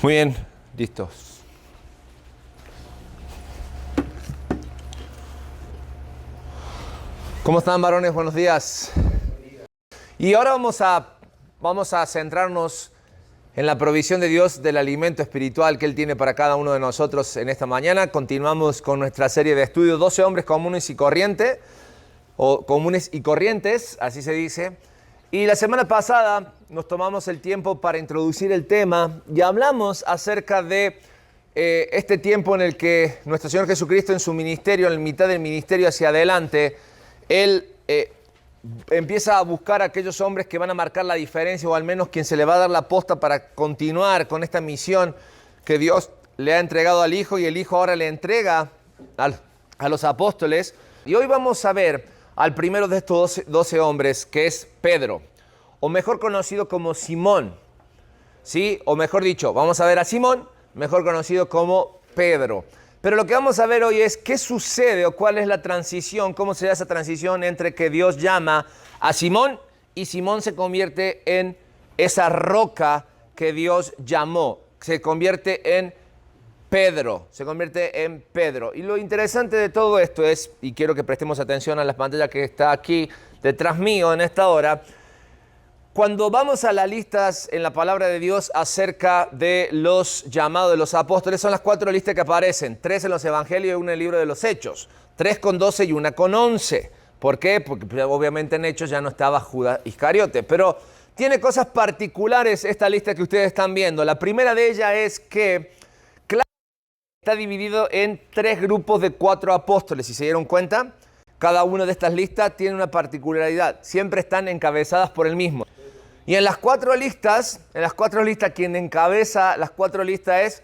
Muy bien, listos. ¿Cómo están, varones? Buenos días. Y ahora vamos a centrarnos en la provisión de Dios del alimento espiritual que Él tiene para cada uno de nosotros en esta mañana. Continuamos con nuestra serie de estudios, 12 hombres comunes y corrientes, así se dice. Y la semana pasada nos tomamos el tiempo para introducir el tema y hablamos acerca de este tiempo en el que nuestro Señor Jesucristo en su ministerio, en la mitad del ministerio hacia adelante, Él empieza a buscar a aquellos hombres que van a marcar la diferencia, o al menos quien se le va a dar la posta para continuar con esta misión que Dios le ha entregado al Hijo, y el Hijo ahora le entrega a los apóstoles. Y hoy vamos a ver al primero de estos 12 hombres, que es Pedro, o mejor conocido como Simón, ¿sí? O mejor dicho, vamos a ver a Simón, mejor conocido como Pedro. Pero lo que vamos a ver hoy es qué sucede o cuál es la transición, cómo se da esa transición entre que Dios llama a Simón y Simón se convierte en esa roca que Dios llamó, se convierte en Pedro. Y lo interesante de todo esto es, y quiero que prestemos atención a las pantallas que está aquí detrás mío en esta hora, cuando vamos a las listas en la palabra de Dios acerca de los llamados de los apóstoles, son las 4 listas que aparecen, 3 en los evangelios y 1 en el libro de los Hechos, 3 con 12 y 1 con 11. ¿Por qué? Porque obviamente en Hechos ya no estaba Judas Iscariote, pero tiene cosas particulares esta lista que ustedes están viendo. La primera de ellas es que está dividido en 3 grupos de 4 apóstoles, si se dieron cuenta. Cada una de estas listas tiene una particularidad, siempre están encabezadas por el mismo. Y en las 4 listas, quien encabeza las 4 listas es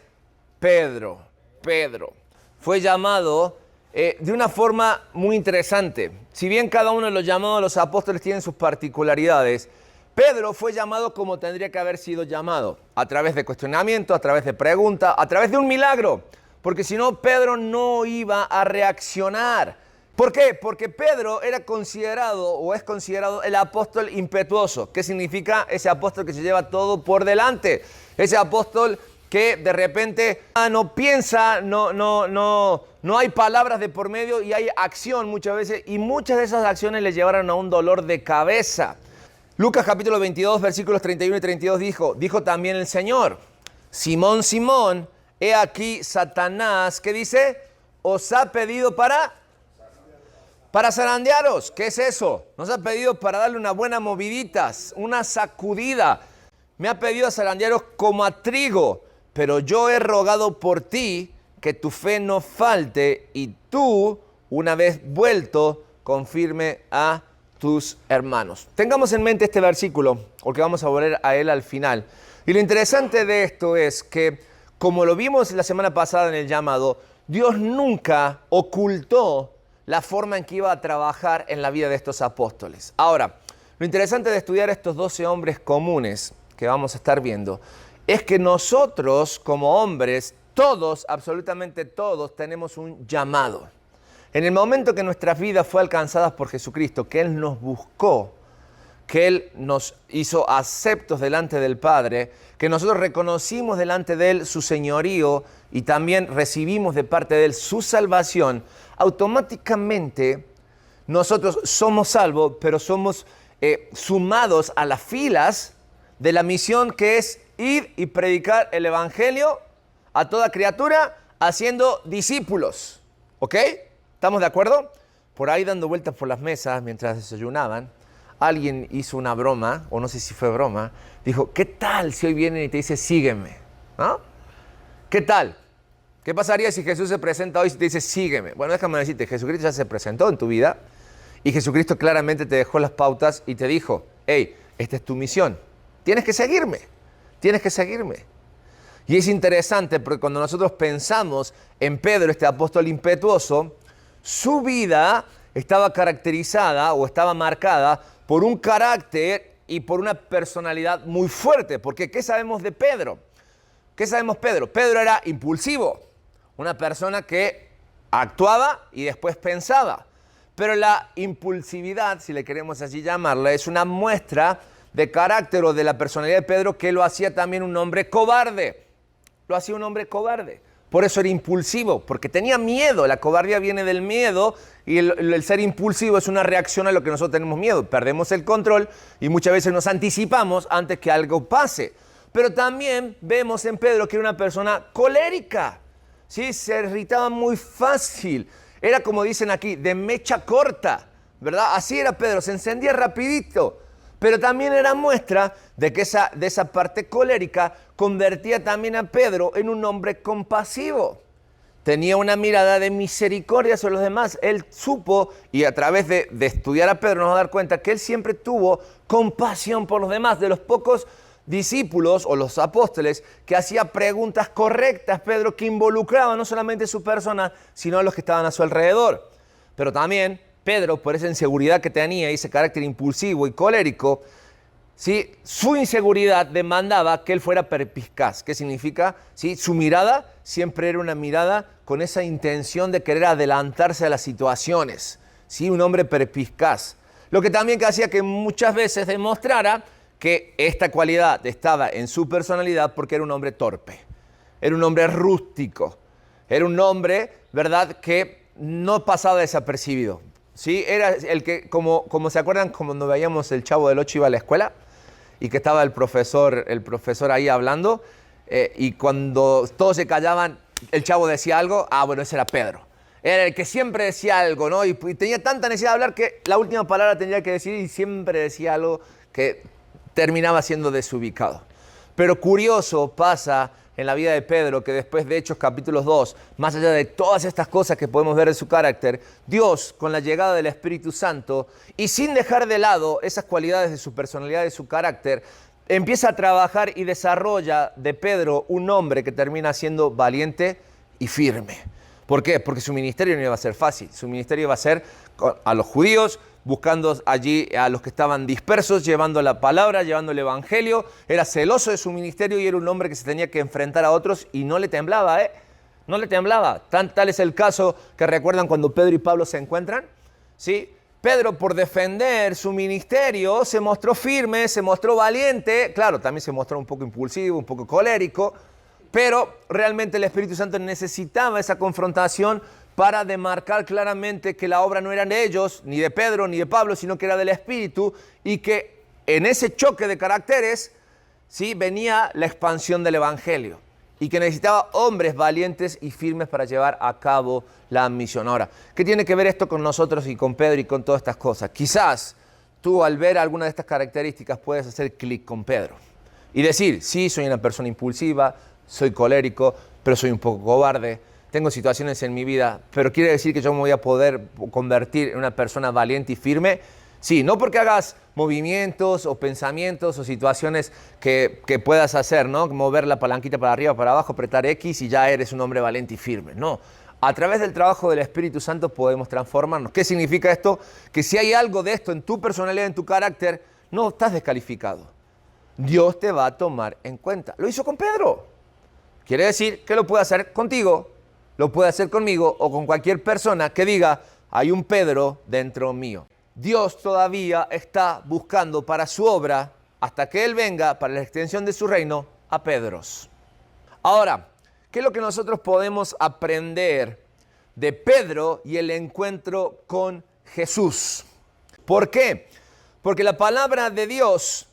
Pedro. Pedro fue llamado de una forma muy interesante. Si bien cada uno de los llamados de los apóstoles tienen sus particularidades, Pedro fue llamado como tendría que haber sido llamado, a través de cuestionamiento, a través de pregunta, a través de un milagro, porque si no, Pedro no iba a reaccionar. ¿Por qué? Porque Pedro era considerado o es considerado el apóstol impetuoso. ¿Qué significa? Ese apóstol que se lleva todo por delante. Ese apóstol que de repente no piensa, no hay palabras de por medio y hay acción muchas veces. Y muchas de esas acciones le llevaron a un dolor de cabeza. Lucas capítulo 22, versículos 31 y 32 dijo también el Señor: Simón, Simón, he aquí Satanás, ¿qué dice? Os ha pedido para zarandearos. ¿Qué es eso? Nos ha pedido para darle una buena moviditas, una sacudida. Me ha pedido a zarandearos como a trigo, pero yo he rogado por ti que tu fe no falte y tú, una vez vuelto, confirme a tus hermanos. Tengamos en mente este versículo, porque vamos a volver a él al final. Y lo interesante de esto es que, como lo vimos la semana pasada en el llamado, Dios nunca ocultó la forma en que iba a trabajar en la vida de estos apóstoles. Ahora, lo interesante de estudiar estos 12 hombres comunes que vamos a estar viendo es que nosotros como hombres, todos, absolutamente todos, tenemos un llamado. En el momento que nuestras vidas fue alcanzadas por Jesucristo, que Él nos buscó, que Él nos hizo aceptos delante del Padre, que nosotros reconocimos delante de Él su señorío y también recibimos de parte de Él su salvación, automáticamente nosotros somos salvos, pero somos sumados a las filas de la misión que es ir y predicar el Evangelio a toda criatura, haciendo discípulos. ¿Ok? ¿Estamos de acuerdo? Por ahí dando vueltas por las mesas mientras desayunaban, alguien hizo una broma, o no sé si fue broma, dijo: ¿qué tal si hoy vienen y te dice sígueme? ¿No? ¿Qué tal? ¿Qué pasaría si Jesús se presenta hoy y te dice sígueme? Bueno, déjame decirte, Jesucristo ya se presentó en tu vida y Jesucristo claramente te dejó las pautas y te dijo: hey, esta es tu misión, tienes que seguirme. Y es interesante porque cuando nosotros pensamos en Pedro, este apóstol impetuoso, su vida estaba caracterizada o estaba marcada por un carácter y por una personalidad muy fuerte. Porque ¿qué sabemos de Pedro? Pedro era impulsivo, una persona que actuaba y después pensaba. Pero la impulsividad, si le queremos así llamarla, es una muestra de carácter o de la personalidad de Pedro que lo hacía también un hombre cobarde. lo hacía un hombre cobarde. Por eso era impulsivo, porque tenía miedo. La cobardía viene del miedo y el ser impulsivo es una reacción a lo que nosotros tenemos miedo. Perdemos el control y muchas veces nos anticipamos antes que algo pase. Pero también vemos en Pedro que era una persona colérica, ¿sí? Se irritaba muy fácil. Era, como dicen aquí, de mecha corta, ¿verdad? Así era Pedro, se encendía rapidito. Pero también era muestra de que de esa parte colérica convertía también a Pedro en un hombre compasivo. Tenía una mirada de misericordia sobre los demás. Él supo, y a través de estudiar a Pedro nos va a dar cuenta que él siempre tuvo compasión por los demás. De los pocos discípulos o los apóstoles que hacía preguntas correctas, Pedro, que involucraban no solamente su persona, sino a los que estaban a su alrededor. Pero también Pedro, por esa inseguridad que tenía y ese carácter impulsivo y colérico, ¿sí? Su inseguridad demandaba que él fuera perspicaz. ¿Qué significa? ¿Sí? Su mirada siempre era una mirada con esa intención de querer adelantarse a las situaciones. ¿Sí? Un hombre perspicaz. Lo que también hacía que muchas veces demostrara que esta cualidad estaba en su personalidad porque era un hombre torpe. Era un hombre rústico. Era un hombre, ¿verdad?, que no pasaba desapercibido. ¿Sí? Era el que, como se acuerdan, cuando veíamos el Chavo del Ocho iba a la escuela y que estaba el profesor ahí hablando y cuando todos se callaban, el Chavo decía algo, bueno, ese era Pedro. Era el que siempre decía algo, ¿no? Y tenía tanta necesidad de hablar que la última palabra tenía que decir y siempre decía algo que terminaba siendo desubicado. Pero curioso pasa en la vida de Pedro, que después de Hechos capítulo 2, más allá de todas estas cosas que podemos ver en su carácter, Dios, con la llegada del Espíritu Santo, y sin dejar de lado esas cualidades de su personalidad y de su carácter, empieza a trabajar y desarrolla de Pedro un hombre que termina siendo valiente y firme. ¿Por qué? Porque su ministerio no iba a ser fácil. Su ministerio iba a ser a los judíos, buscando allí a los que estaban dispersos, llevando la palabra, llevando el evangelio. Era celoso de su ministerio y era un hombre que se tenía que enfrentar a otros y no le temblaba, No le temblaba. Tal es el caso que recuerdan cuando Pedro y Pablo se encuentran, ¿sí? Pedro, por defender su ministerio, se mostró firme, se mostró valiente. Claro, también se mostró un poco impulsivo, un poco colérico, pero realmente el Espíritu Santo necesitaba esa confrontación para demarcar claramente que la obra no era de ellos, ni de Pedro, ni de Pablo, sino que era del Espíritu, y que en ese choque de caracteres, ¿sí?, venía la expansión del Evangelio, y que necesitaba hombres valientes y firmes para llevar a cabo la misión. Ahora, ¿qué tiene que ver esto con nosotros y con Pedro y con todas estas cosas? Quizás tú, al ver alguna de estas características, puedes hacer clic con Pedro y decir, sí, soy una persona impulsiva, soy colérico, pero soy un poco cobarde. Tengo situaciones en mi vida, pero ¿quiere decir que yo me voy a poder convertir en una persona valiente y firme? Sí, no porque hagas movimientos o pensamientos o situaciones que puedas hacer, ¿no? Mover la palanquita para arriba, para abajo, apretar X y ya eres un hombre valiente y firme. No, a través del trabajo del Espíritu Santo podemos transformarnos. ¿Qué significa esto? Que si hay algo de esto en tu personalidad, en tu carácter, no estás descalificado. Dios te va a tomar en cuenta. Lo hizo con Pedro. Quiere decir que lo puede hacer contigo, lo puede hacer conmigo o con cualquier persona que diga, hay un Pedro dentro mío. Dios todavía está buscando para su obra, hasta que Él venga, para la extensión de su reino, a Pedros. Ahora, ¿qué es lo que nosotros podemos aprender de Pedro y el encuentro con Jesús? ¿Por qué? Porque la palabra de Dios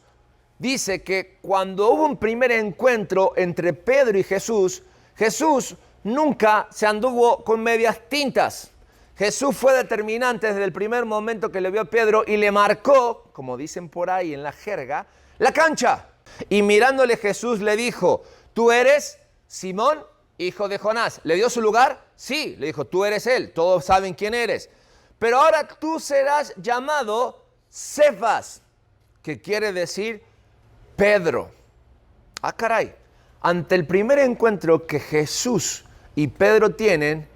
dice que cuando hubo un primer encuentro entre Pedro y Jesús, Jesús nunca se anduvo con medias tintas. Jesús fue determinante desde el primer momento que le vio a Pedro y le marcó, como dicen por ahí en la jerga, la cancha. Y mirándole Jesús le dijo, tú eres Simón, hijo de Jonás. ¿Le dio su lugar? Sí, le dijo, tú eres él, todos saben quién eres. Pero ahora tú serás llamado Cefas, que quiere decir Pedro. Caray, ante el primer encuentro que Jesús y Pedro tienen,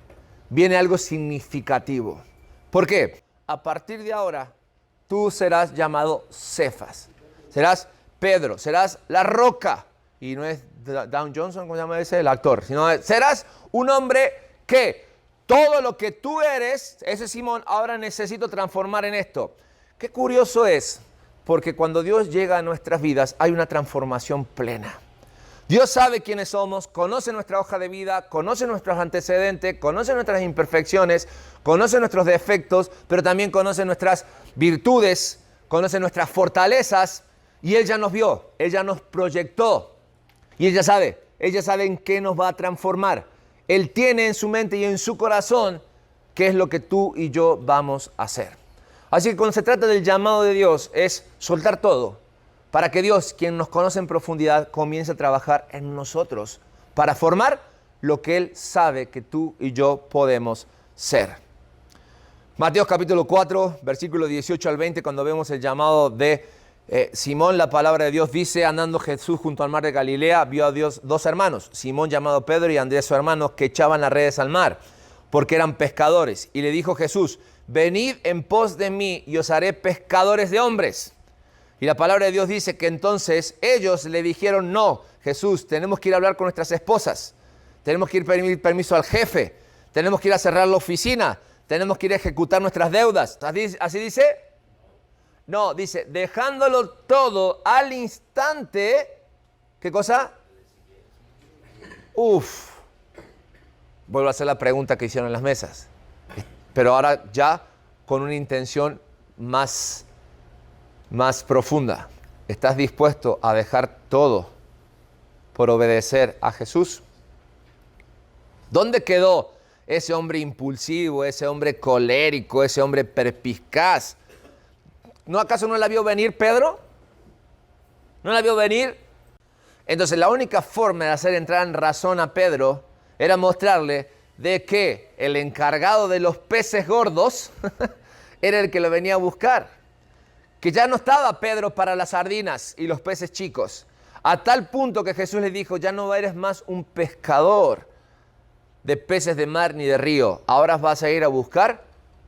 viene algo significativo. ¿Por qué? A partir de ahora, tú serás llamado Cefas. Serás Pedro, serás la roca. Y no es Down Johnson, ¿cómo se llama ese? El actor. Sino serás un hombre que todo lo que tú eres, ese Simón, ahora necesito transformar en esto. Qué curioso es, porque cuando Dios llega a nuestras vidas, hay una transformación plena. Dios sabe quiénes somos, conoce nuestra hoja de vida, conoce nuestros antecedentes, conoce nuestras imperfecciones, conoce nuestros defectos, pero también conoce nuestras virtudes, conoce nuestras fortalezas, y Él ya nos vio, Él ya nos proyectó, y ella sabe en qué nos va a transformar. Él tiene en su mente y en su corazón qué es lo que tú y yo vamos a hacer. Así que cuando se trata del llamado de Dios es soltar todo para que Dios, quien nos conoce en profundidad, comience a trabajar en nosotros para formar lo que Él sabe que tú y yo podemos ser. Mateo capítulo 4, versículo 18 al 20, cuando vemos el llamado de Simón, la palabra de Dios dice: andando Jesús junto al mar de Galilea, vio a Dios dos hermanos, Simón llamado Pedro y Andrés su hermano, que echaban las redes al mar, porque eran pescadores. Y le dijo Jesús: venid en pos de mí y os haré pescadores de hombres. Y la palabra de Dios dice que entonces ellos le dijeron: no, Jesús, tenemos que ir a hablar con nuestras esposas, tenemos que ir a pedir permiso al jefe, tenemos que ir a cerrar la oficina, tenemos que ir a ejecutar nuestras deudas. ¿Así dice? No, dice, dejándolo todo al instante, ¿qué cosa? Vuelvo a hacer la pregunta que hicieron en las mesas, pero ahora ya con una intención más profunda. ¿Estás dispuesto a dejar todo por obedecer a Jesús? ¿Dónde quedó ese hombre impulsivo, ese hombre colérico, ese hombre perspicaz? ¿No acaso no la vio venir Pedro? ¿No la vio venir? Entonces la única forma de hacer entrar en razón a Pedro era mostrarle de que el encargado de los peces gordos era el que lo venía a buscar. Que ya no estaba Pedro para las sardinas y los peces chicos. A tal punto que Jesús le dijo: ya no eres más un pescador de peces de mar ni de río. Ahora vas a ir a buscar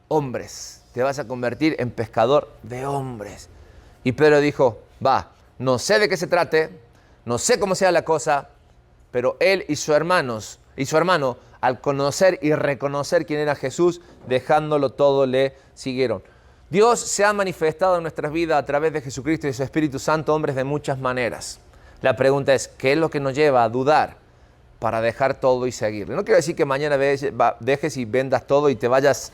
hombres. Te vas a convertir en pescador de hombres. Y Pedro dijo: no sé de qué se trate, no sé cómo sea la cosa, pero él y su hermano, al conocer y reconocer quién era Jesús, dejándolo todo, le siguieron. Dios se ha manifestado en nuestras vidas a través de Jesucristo y su Espíritu Santo, hombres, de muchas maneras. La pregunta es: ¿qué es lo que nos lleva a dudar para dejar todo y seguirle? No quiero decir que mañana dejes y vendas todo y te vayas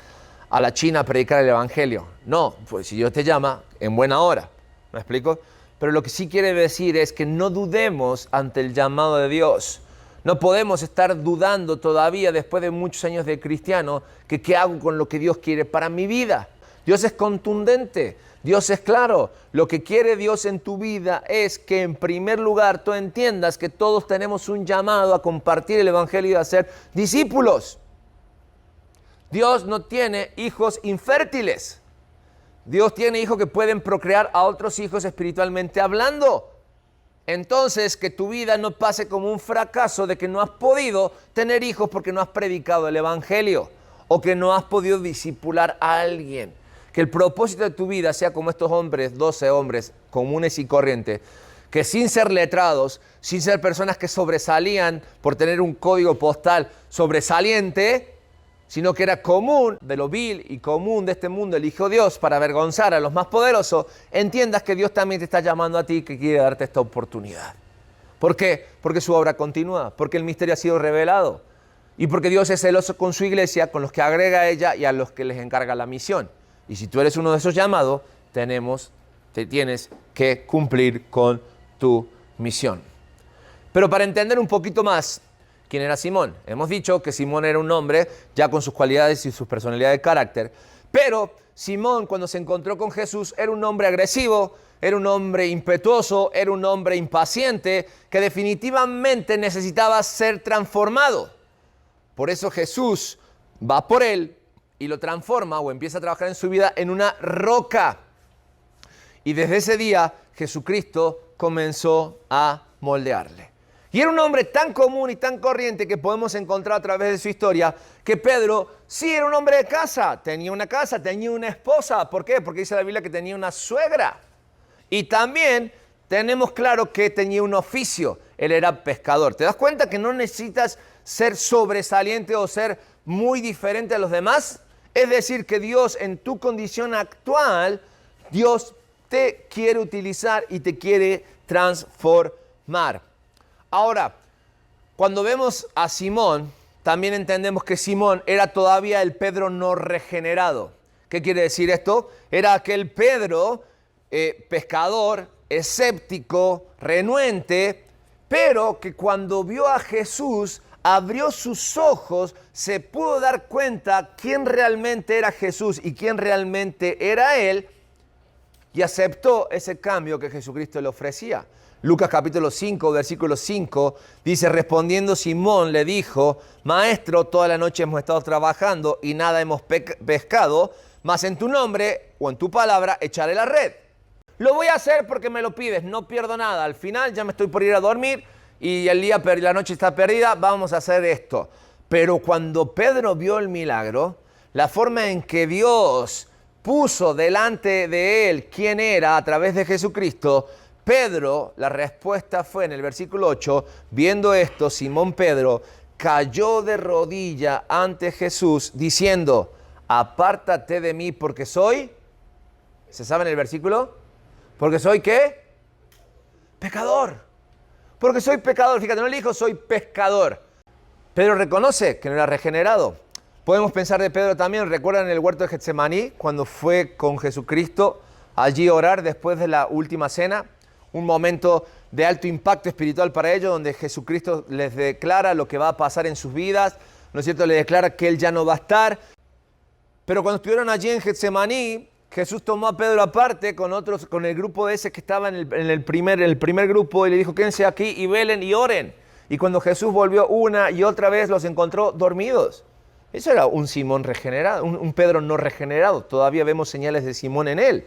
a la China a predicar el Evangelio. No, pues si Dios te llama, en buena hora. ¿Me explico? Pero lo que sí quiere decir es que no dudemos ante el llamado de Dios. No podemos estar dudando todavía, después de muchos años de cristiano, que qué hago con lo que Dios quiere para mi vida. Dios es contundente, Dios es claro. Lo que quiere Dios en tu vida es que en primer lugar tú entiendas que todos tenemos un llamado a compartir el Evangelio y a ser discípulos. Dios no tiene hijos infértiles. Dios tiene hijos que pueden procrear a otros hijos espiritualmente hablando. Entonces, que tu vida no pase como un fracaso de que no has podido tener hijos porque no has predicado el Evangelio o que no has podido discipular a alguien. Que el propósito de tu vida sea como estos hombres, 12 hombres comunes y corrientes, que sin ser letrados, sin ser personas que sobresalían por tener un código postal sobresaliente, sino que era común, de lo vil y común de este mundo, eligió Dios para avergonzar a los más poderosos, entiendas que Dios también te está llamando a ti, que quiere darte esta oportunidad. ¿Por qué? Porque su obra continúa, porque el misterio ha sido revelado y porque Dios es celoso con su iglesia, con los que agrega a ella y a los que les encarga la misión. Y si tú eres uno de esos llamados, te tienes que cumplir con tu misión. Pero para entender un poquito más quién era Simón, hemos dicho que Simón era un hombre ya con sus cualidades y su personalidad de carácter, pero Simón, cuando se encontró con Jesús, era un hombre agresivo, era un hombre impetuoso, era un hombre impaciente, que definitivamente necesitaba ser transformado. Por eso Jesús va por él y lo transforma o empieza a trabajar en su vida en una roca. Y desde ese día Jesucristo comenzó a moldearle. Y era un hombre tan común y tan corriente que podemos encontrar a través de su historia que Pedro sí era un hombre de casa, tenía una esposa. ¿Por qué? Porque dice la Biblia que tenía una suegra. Y también tenemos claro que tenía un oficio, él era pescador. ¿Te das cuenta que no necesitas ser sobresaliente o ser muy diferente a los demás? Es decir, que Dios en tu condición actual, Dios te quiere utilizar y te quiere transformar. Ahora, cuando vemos a Simón, también entendemos que Simón era todavía el Pedro no regenerado. ¿Qué quiere decir esto? Era aquel Pedro, pescador, escéptico, renuente, pero que cuando vio a Jesús, abrió sus ojos, se pudo dar cuenta quién realmente era Jesús y quién realmente era Él, y aceptó ese cambio que Jesucristo le ofrecía. Lucas capítulo 5, versículo 5, dice, respondiendo Simón le dijo, Maestro, toda la noche hemos estado trabajando y nada hemos pescado, mas en tu nombre o en tu palabra echaré la red. Lo voy a hacer porque me lo pides, no pierdo nada. Al final ya me estoy por ir a dormir y la noche está perdida, vamos a hacer esto. Pero cuando Pedro vio el milagro, la forma en que Dios puso delante de él quién era a través de Jesucristo, Pedro, la respuesta fue en el versículo 8, viendo esto, Simón Pedro cayó de rodilla ante Jesús diciendo, apártate de mí porque soy, ¿se sabe en el versículo? Porque soy ¿qué? Pecador. Porque soy pecador. Fíjate, no le dijo soy pescador. Pedro reconoce que no era regenerado. Podemos pensar de Pedro también, ¿recuerdan el huerto de Getsemaní? Cuando fue con Jesucristo allí a orar después de la última cena. Un momento de alto impacto espiritual para ellos, donde Jesucristo les declara lo que va a pasar en sus vidas. ¿No es cierto? Les declara que Él ya no va a estar. Pero cuando estuvieron allí en Getsemaní, Jesús tomó a Pedro aparte con el grupo de ese que estaba en el primer grupo y le dijo, quédense aquí y velen y oren. Y cuando Jesús volvió una y otra vez, los encontró dormidos. Eso era un Simón regenerado, un Pedro no regenerado. Todavía vemos señales de Simón en él.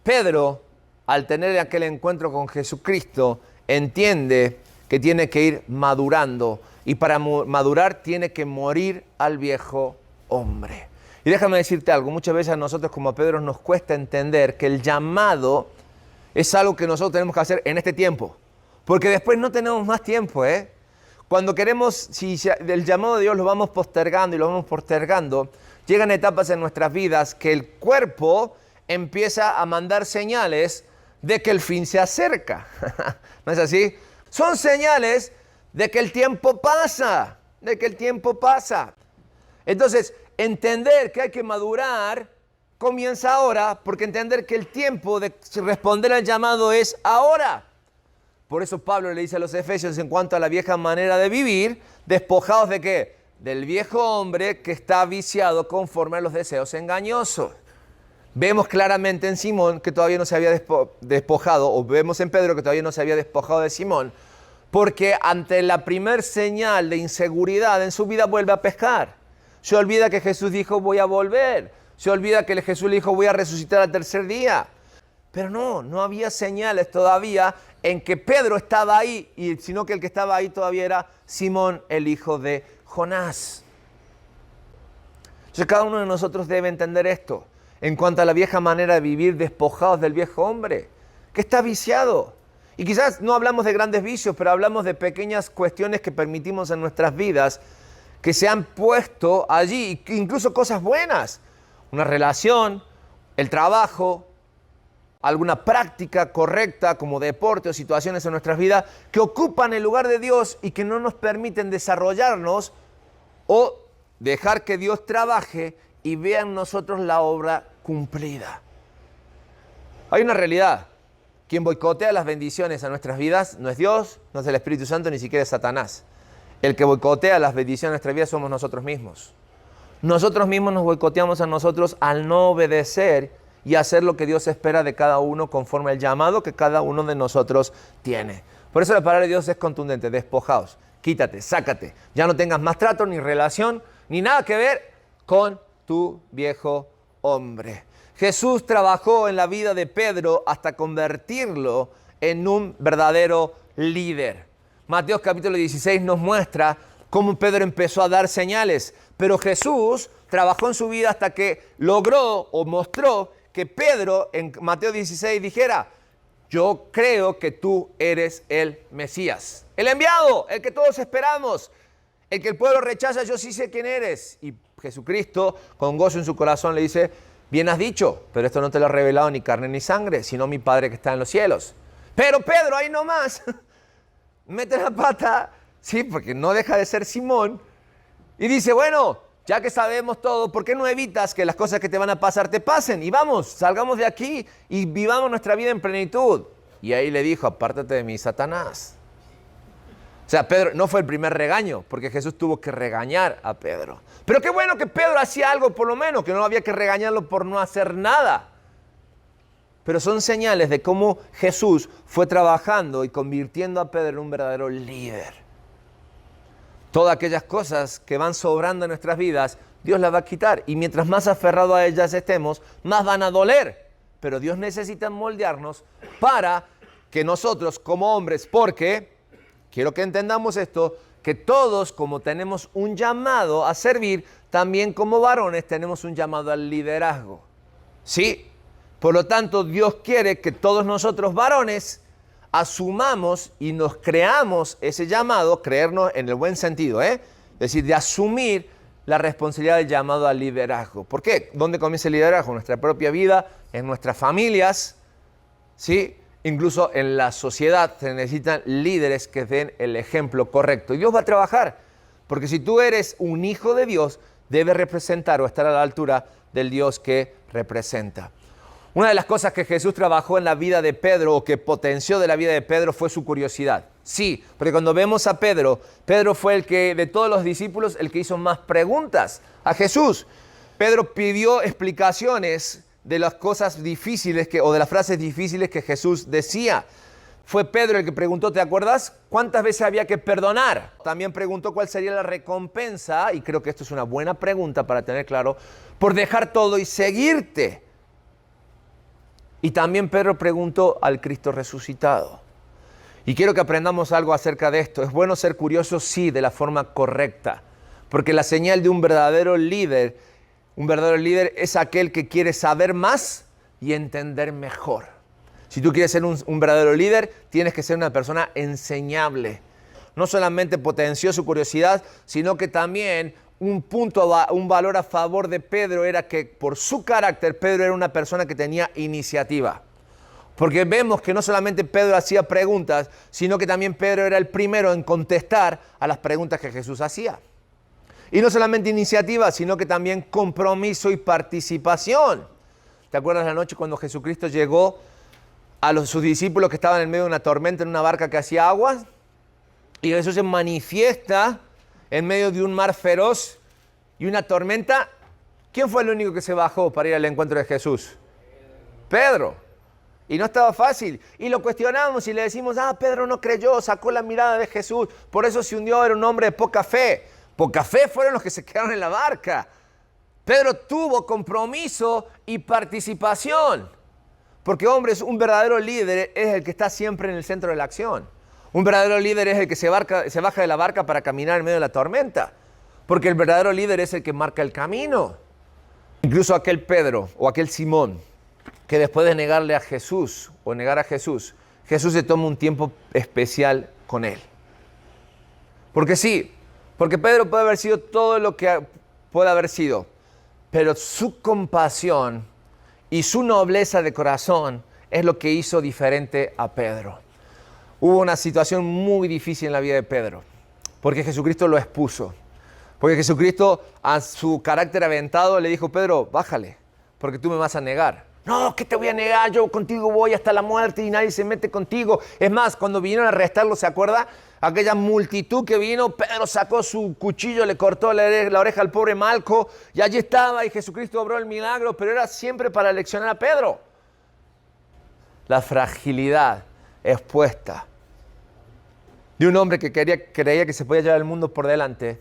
Pedro, al tener aquel encuentro con Jesucristo, entiende que tiene que ir madurando. Y para madurar tiene que morir al viejo hombre. Y déjame decirte algo, muchas veces a nosotros como a Pedro nos cuesta entender que el llamado es algo que nosotros tenemos que hacer en este tiempo. Porque después no tenemos más tiempo, Cuando queremos, si el llamado de Dios lo vamos postergando y lo vamos postergando, llegan etapas en nuestras vidas que el cuerpo empieza a mandar señales de que el fin se acerca. ¿No es así? Son señales de que el tiempo pasa, Entonces, entender que hay que madurar comienza ahora, porque entender que el tiempo de responder al llamado es ahora. Por eso Pablo le dice a los Efesios en cuanto a la vieja manera de vivir, despojados ¿de qué? Del viejo hombre que está viciado conforme a los deseos engañosos. Vemos claramente en Simón que todavía no se había despojado, o vemos en Pedro que todavía no se había despojado de Simón, porque ante la primer señal de inseguridad en su vida vuelve a pescar. Se olvida que Jesús dijo voy a volver. Se olvida que Jesús le dijo voy a resucitar al tercer día. Pero no había señales todavía en que Pedro estaba ahí, sino que el que estaba ahí todavía era Simón, el hijo de Jonás. Entonces cada uno de nosotros debe entender esto en cuanto a la vieja manera de vivir despojados del viejo hombre, que está viciado. Y quizás no hablamos de grandes vicios, pero hablamos de pequeñas cuestiones que permitimos en nuestras vidas que se han puesto allí, incluso cosas buenas, una relación, el trabajo, alguna práctica correcta como deporte o situaciones en nuestras vidas que ocupan el lugar de Dios y que no nos permiten desarrollarnos o dejar que Dios trabaje y vea en nosotros la obra cumplida. Hay una realidad. Quien boicotea las bendiciones a nuestras vidas no es Dios, no es el Espíritu Santo, ni siquiera es Satanás. El que boicotea las bendiciones de nuestra vida somos nosotros mismos. Nosotros mismos nos boicoteamos a nosotros al no obedecer y hacer lo que Dios espera de cada uno conforme al llamado que cada uno de nosotros tiene. Por eso la palabra de Dios es contundente, despojaos, quítate, sácate. Ya no tengas más trato, ni relación, ni nada que ver con tu viejo hombre. Jesús trabajó en la vida de Pedro hasta convertirlo en un verdadero líder. Mateo capítulo 16 nos muestra cómo Pedro empezó a dar señales, pero Jesús trabajó en su vida hasta que logró o mostró que Pedro en Mateo 16 dijera, yo creo que tú eres el Mesías, el enviado, el que todos esperamos, el que el pueblo rechaza, yo sí sé quién eres. Y Jesucristo, con gozo en su corazón, le dice, bien has dicho, pero esto no te lo ha revelado ni carne ni sangre, sino mi Padre que está en los cielos. Pero Pedro, ahí nomás, mete la pata, sí, porque no deja de ser Simón, y dice, bueno, ya que sabemos todo, ¿por qué no evitas que las cosas que te van a pasar te pasen? Y vamos, salgamos de aquí y vivamos nuestra vida en plenitud. Y ahí le dijo, apártate de mí, Satanás. O sea, Pedro no fue el primer regaño, porque Jesús tuvo que regañar a Pedro. Pero qué bueno que Pedro hacía algo por lo menos, que no había que regañarlo por no hacer nada. Pero son señales de cómo Jesús fue trabajando y convirtiendo a Pedro en un verdadero líder. Todas aquellas cosas que van sobrando en nuestras vidas, Dios las va a quitar. Y mientras más aferrados a ellas estemos, más van a doler. Pero Dios necesita moldearnos para que nosotros como hombres, porque, quiero que entendamos esto, que todos como tenemos un llamado a servir, también como varones tenemos un llamado al liderazgo. ¿Sí? Por lo tanto, Dios quiere que todos nosotros varones asumamos y nos creamos ese llamado, creernos en el buen sentido, es decir, de asumir la responsabilidad del llamado al liderazgo. ¿Por qué? ¿Dónde comienza el liderazgo? En nuestra propia vida, en nuestras familias, ¿sí? Incluso en la sociedad se necesitan líderes que den el ejemplo correcto. Y Dios va a trabajar, porque si tú eres un hijo de Dios, debes representar o estar a la altura del Dios que representa. Una de las cosas que Jesús trabajó en la vida de Pedro o que potenció de la vida de Pedro fue su curiosidad. Sí, porque cuando vemos a Pedro, Pedro fue el que, de todos los discípulos, el que hizo más preguntas a Jesús. Pedro pidió explicaciones de las cosas difíciles o de las frases difíciles que Jesús decía. Fue Pedro el que preguntó, ¿te acuerdas? ¿Cuántas veces había que perdonar? También preguntó cuál sería la recompensa, y creo que esto es una buena pregunta para tener claro, por dejar todo y seguirte. Y también Pedro preguntó al Cristo resucitado. Y quiero que aprendamos algo acerca de esto. Es bueno ser curioso, sí, de la forma correcta. Porque la señal de un verdadero líder es aquel que quiere saber más y entender mejor. Si tú quieres ser un verdadero líder, tienes que ser una persona enseñable. No solamente potenció su curiosidad, sino que también un valor a favor de Pedro era que por su carácter, Pedro era una persona que tenía iniciativa. Porque vemos que no solamente Pedro hacía preguntas, sino que también Pedro era el primero en contestar a las preguntas que Jesús hacía. Y no solamente iniciativa, sino que también compromiso y participación. ¿Te acuerdas la noche cuando Jesucristo llegó a sus discípulos que estaban en medio de una tormenta en una barca que hacía aguas? Y Jesús se manifiesta en medio de un mar feroz y una tormenta. ¿Quién fue el único que se bajó para ir al encuentro de Jesús? Pedro. Y no estaba fácil. Y lo cuestionamos y le decimos, Pedro no creyó, sacó la mirada de Jesús, por eso se hundió, era un hombre de poca fe. Poca fe fueron los que se quedaron en la barca. Pedro tuvo compromiso y participación. Porque, hombres, un verdadero líder es el que está siempre en el centro de la acción. Un verdadero líder es el que se baja de la barca para caminar en medio de la tormenta. Porque el verdadero líder es el que marca el camino. Incluso aquel Pedro o aquel Simón que después de negarle a Jesús o negar a Jesús, Jesús se toma un tiempo especial con él. Porque sí, porque Pedro puede haber sido todo lo que puede haber sido, pero su compasión y su nobleza de corazón es lo que hizo diferente a Pedro. Hubo una situación muy difícil en la vida de Pedro, porque Jesucristo lo expuso. Porque Jesucristo, a su carácter aventado, le dijo, Pedro, bájale, porque tú me vas a negar. No, ¿qué te voy a negar? Yo contigo voy hasta la muerte y nadie se mete contigo. Es más, cuando vinieron a arrestarlo, ¿se acuerda? Aquella multitud que vino, Pedro sacó su cuchillo, le cortó la oreja al pobre Malco, y allí estaba, y Jesucristo obró el milagro, pero era siempre para leccionar a Pedro. La fragilidad expuesta de un hombre que creía que se podía llevar el mundo por delante,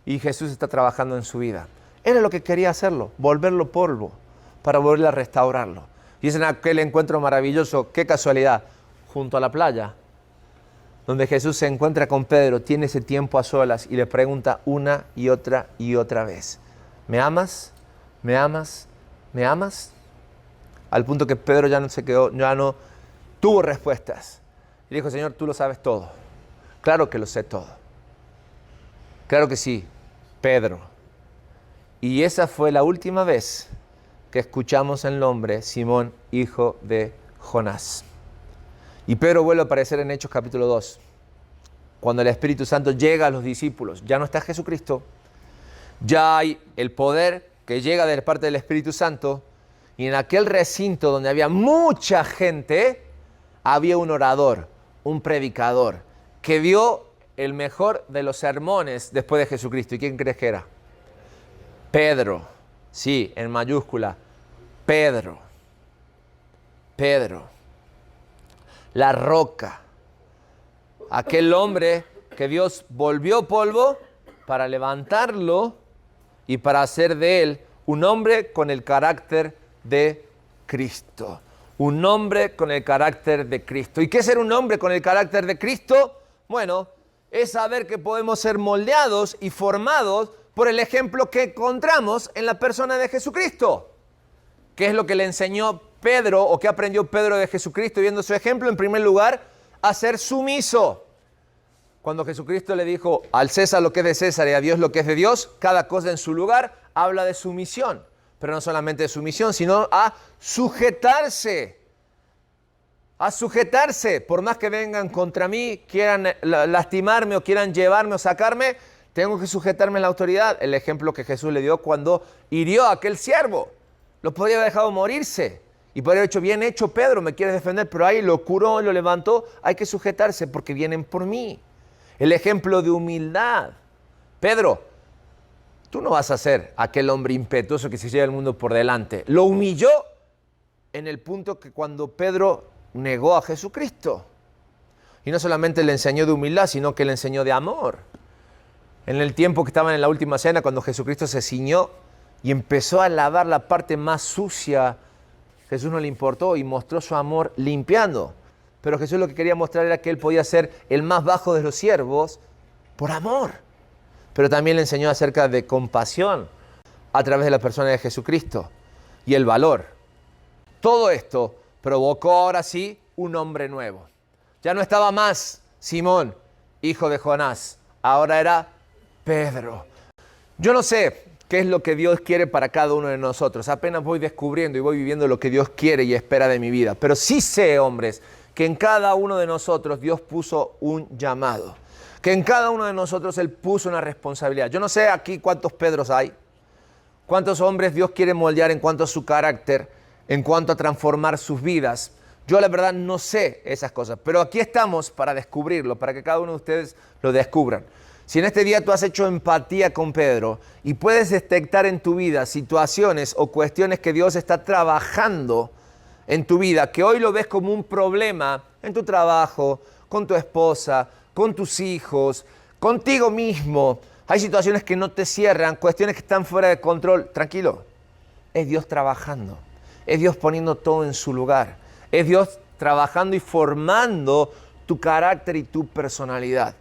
y Jesús está trabajando en su vida. Era lo que quería hacerlo, volverlo polvo, para volver a restaurarlo. Y es en aquel encuentro maravilloso, qué casualidad, junto a la playa, donde Jesús se encuentra con Pedro, tiene ese tiempo a solas y le pregunta una y otra vez, ¿me amas? ¿Me amas? ¿Me amas? Al punto que Pedro ya no tuvo respuestas. Y dijo, Señor, tú lo sabes todo. Claro que lo sé todo. Claro que sí, Pedro. Y esa fue la última vez que escuchamos el nombre Simón, hijo de Jonás. Y Pedro vuelve a aparecer en Hechos capítulo 2. cuando el Espíritu Santo llega a los discípulos. Ya no está Jesucristo, ya hay el poder que llega de parte del Espíritu Santo, y en aquel recinto donde había mucha gente, había un orador, un predicador, que dio el mejor de los sermones después de Jesucristo. ¿Y quién crees que era? Pedro. Sí, en mayúscula. Pedro. Pedro. La roca. Aquel hombre que Dios volvió polvo para levantarlo y para hacer de él un hombre con el carácter de Cristo. Un hombre con el carácter de Cristo. ¿Y qué es ser un hombre con el carácter de Cristo? Bueno, es saber que podemos ser moldeados y formados por el ejemplo que encontramos en la persona de Jesucristo. ¿Qué es lo que le enseñó Pedro o qué aprendió Pedro de Jesucristo viendo su ejemplo? En primer lugar, a ser sumiso. Cuando Jesucristo le dijo al César lo que es de César y a Dios lo que es de Dios, cada cosa en su lugar, habla de sumisión. Pero no solamente de sumisión, sino a sujetarse. A sujetarse. Por más que vengan contra mí, quieran lastimarme o quieran llevarme o sacarme, tengo que sujetarme a la autoridad. El ejemplo que Jesús le dio cuando hirió a aquel siervo. Lo podría haber dejado morirse. Y podría haber dicho, bien hecho Pedro, me quieres defender, pero ahí lo curó, lo levantó. Hay que sujetarse porque vienen por mí. El ejemplo de humildad. Pedro, tú no vas a ser aquel hombre impetuoso que se lleva el mundo por delante. Lo humilló en el punto que cuando Pedro negó a Jesucristo. Y no solamente le enseñó de humildad, sino que le enseñó de amor. En el tiempo que estaban en la última cena, cuando Jesucristo se ciñó y empezó a lavar la parte más sucia, Jesús no le importó y mostró su amor limpiando. Pero Jesús lo que quería mostrar era que él podía ser el más bajo de los siervos por amor. Pero también le enseñó acerca de compasión a través de la persona de Jesucristo y el valor. Todo esto provocó ahora sí un hombre nuevo. Ya no estaba más Simón, hijo de Jonás. Ahora era Pedro. Yo no sé qué es lo que Dios quiere para cada uno de nosotros. Apenas voy descubriendo y voy viviendo lo que Dios quiere y espera de mi vida. Pero sí sé, hombres, que en cada uno de nosotros Dios puso un llamado. Que en cada uno de nosotros Él puso una responsabilidad. Yo no sé aquí cuántos Pedros hay, cuántos hombres Dios quiere moldear en cuanto a su carácter, en cuanto a transformar sus vidas. Yo la verdad no sé esas cosas, pero aquí estamos para descubrirlo, para que cada uno de ustedes lo descubran. Si en este día tú has hecho empatía con Pedro y puedes detectar en tu vida situaciones o cuestiones que Dios está trabajando en tu vida, que hoy lo ves como un problema en tu trabajo, con tu esposa, con tus hijos, contigo mismo. Hay situaciones que no te cierran, cuestiones que están fuera de control. Tranquilo, es Dios trabajando, es Dios poniendo todo en su lugar, es Dios trabajando y formando tu carácter y tu personalidad.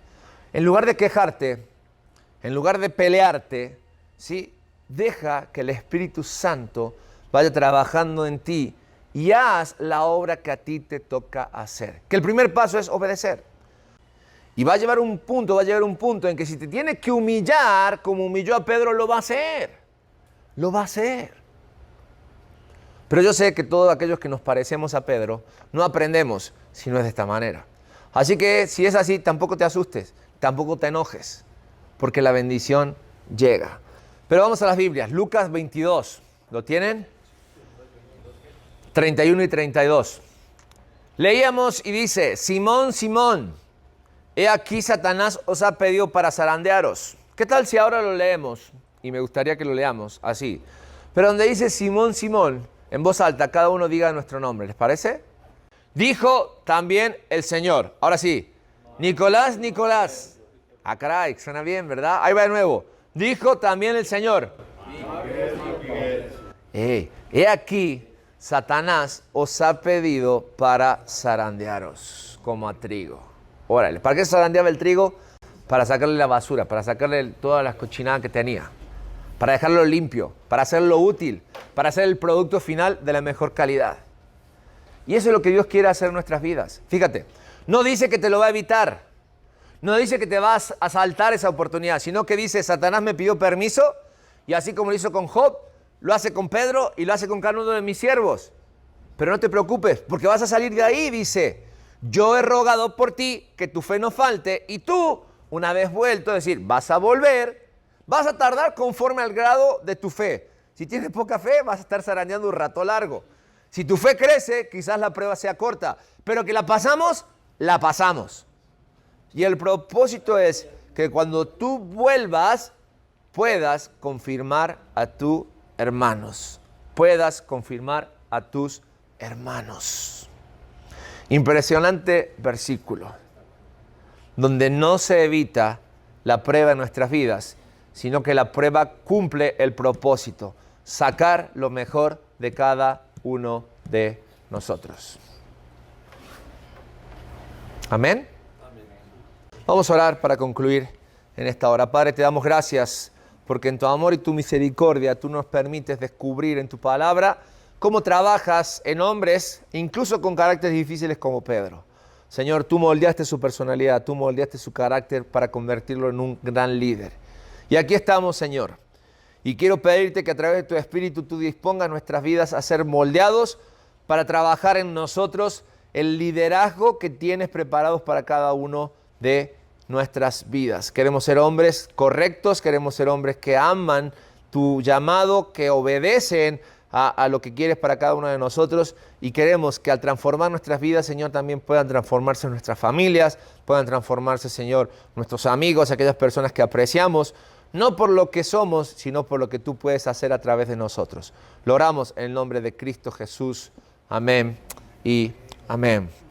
En lugar de quejarte, en lugar de pelearte, ¿sí? Deja que el Espíritu Santo vaya trabajando en ti y haz la obra que a ti te toca hacer. Que el primer paso es obedecer. Y va a llegar un punto en que si te tienes que humillar, como humilló a Pedro, lo va a hacer. Lo va a hacer. Pero yo sé que todos aquellos que nos parecemos a Pedro, no aprendemos si no es de esta manera. Así que si es así, tampoco te asustes, tampoco te enojes, porque la bendición llega. Pero vamos a las Biblias. Lucas 22, ¿lo tienen? 31 y 32. Leíamos y dice, Simón, Simón, he aquí Satanás os ha pedido para zarandearos. ¿Qué tal si ahora lo leemos? Y me gustaría que lo leamos así. Pero donde dice Simón, Simón, en voz alta, cada uno diga nuestro nombre, ¿les parece? Dijo también el Señor. Ahora sí, Nicolás, Nicolás. Ah, caray, suena bien, ¿verdad? Ahí va de nuevo. Dijo también el Señor. He aquí, Satanás os ha pedido para zarandearos como a trigo. Órale, ¿para qué se zarandeaba el trigo? Para sacarle la basura, para sacarle todas las cochinadas que tenía, para dejarlo limpio, para hacerlo útil, para hacer el producto final de la mejor calidad. Y eso es lo que Dios quiere hacer en nuestras vidas. Fíjate, no dice que te lo va a evitar, no dice que te vas a saltar esa oportunidad, sino que dice, Satanás me pidió permiso, y así como lo hizo con Job, lo hace con Pedro y lo hace con cada uno de mis siervos. Pero no te preocupes, porque vas a salir de ahí, dice. yo he rogado por ti que tu fe no falte, y tú, una vez vuelto, es decir, vas a volver, vas a tardar conforme al grado de tu fe. Si tienes poca fe, vas a estar zarandeando un rato largo. Si tu fe crece, quizás la prueba sea corta, pero que la pasamos, la pasamos. Y el propósito es que cuando tú vuelvas, puedas confirmar a tus hermanos. Puedas confirmar a tus hermanos. Impresionante versículo, donde no se evita la prueba en nuestras vidas, sino que la prueba cumple el propósito, sacar lo mejor de cada uno de nosotros. Amén. Vamos a orar para concluir en esta hora. Padre, te damos gracias porque en tu amor y tu misericordia tú nos permites descubrir en tu palabra cómo trabajas en hombres, incluso con caracteres difíciles como Pedro. Señor, tú moldeaste su personalidad, tú moldeaste su carácter para convertirlo en un gran líder. Y aquí estamos, Señor. Y quiero pedirte que a través de tu Espíritu tú dispongas nuestras vidas a ser moldeados para trabajar en nosotros el liderazgo que tienes preparados para cada uno de nuestras vidas. Queremos ser hombres correctos, queremos ser hombres que aman tu llamado, que obedecen a lo que quieres para cada uno de nosotros, y queremos que al transformar nuestras vidas, Señor, también puedan transformarse nuestras familias, puedan transformarse, Señor, nuestros amigos, aquellas personas que apreciamos, no por lo que somos, sino por lo que tú puedes hacer a través de nosotros. Lo oramos en el nombre de Cristo Jesús. Amén y amén.